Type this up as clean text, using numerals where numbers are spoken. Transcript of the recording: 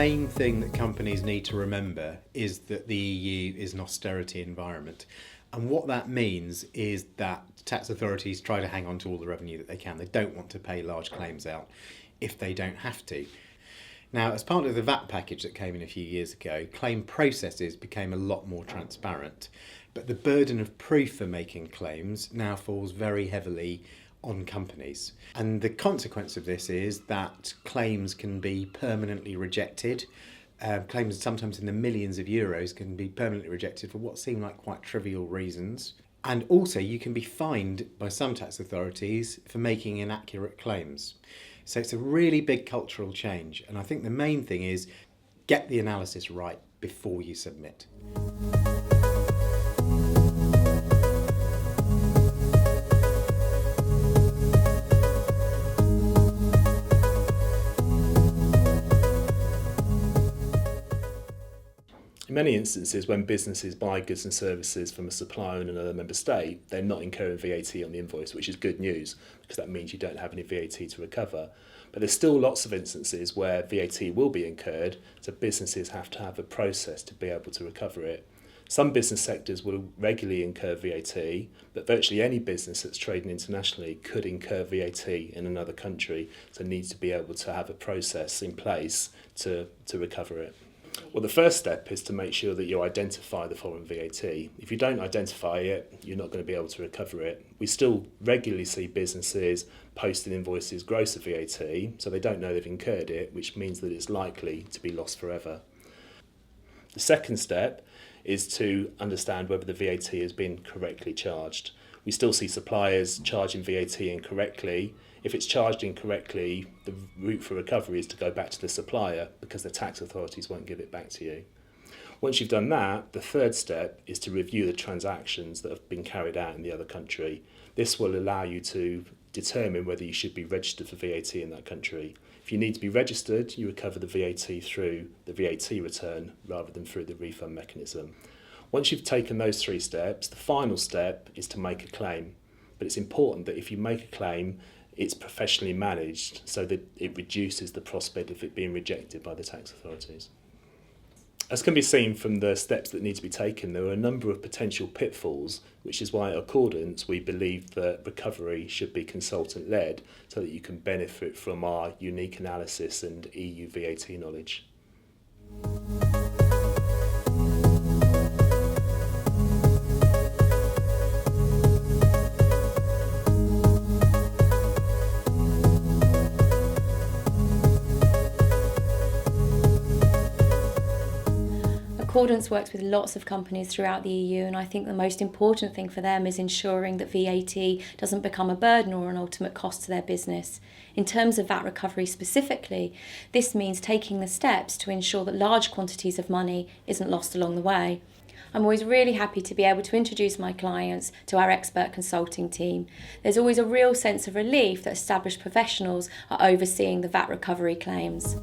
main thing that companies need to remember is that the EU is an austerity environment. And what that means is that tax authorities try to hang on to all the revenue that they can. They don't want to pay large claims out if they don't have to. Now, as part of the VAT package that came in a few years ago, claim processes became a lot more transparent. But the burden of proof for making claims now falls very heavily on companies. And the consequence of this is that claims can be permanently rejected. Claims sometimes in the millions of euros can be permanently rejected for what seem like quite trivial reasons. And also you can be fined by some tax authorities for making inaccurate claims. So it's a really big cultural change. And I think the main thing is get the analysis right before you submit. In many instances, when businesses buy goods and services from a supplier in another member state, they're not incurring VAT on the invoice, which is good news because that means you don't have any VAT to recover. But there's still lots of instances where VAT will be incurred, so businesses have to have a process to be able to recover it. Some business sectors will regularly incur VAT, but virtually any business that's trading internationally could incur VAT in another country, so needs to be able to have a process in place to recover it. Well, the first step is to make sure that you identify the foreign VAT. If you don't identify it, you're not going to be able to recover it. We still regularly see businesses posting invoices gross of VAT, so they don't know they've incurred it, which means that it's likely to be lost forever. The second step is to understand whether the VAT has been correctly charged. We still see suppliers charging VAT incorrectly. If it's charged incorrectly, the route for recovery is to go back to the supplier because the tax authorities won't give it back to you. Once you've done that, the third step is to review the transactions that have been carried out in the other country. This will allow you to determine whether you should be registered for VAT in that country. If you need to be registered, you recover the VAT through the VAT return rather than through the refund mechanism. Once you've taken those three steps, the final step is to make a claim. But it's important that if you make a claim, it's professionally managed so that it reduces the prospect of it being rejected by the tax authorities. As can be seen from the steps that need to be taken, there are a number of potential pitfalls, which is why at Accordance we believe that recovery should be consultant-led so that you can benefit from our unique analysis and EU VAT knowledge. Accordance works with lots of companies throughout the EU, and I think the most important thing for them is ensuring that VAT doesn't become a burden or an ultimate cost to their business. In terms of VAT recovery specifically, this means taking the steps to ensure that large quantities of money isn't lost along the way. I'm always really happy to be able to introduce my clients to our expert consulting team. There's always a real sense of relief that established professionals are overseeing the VAT recovery claims.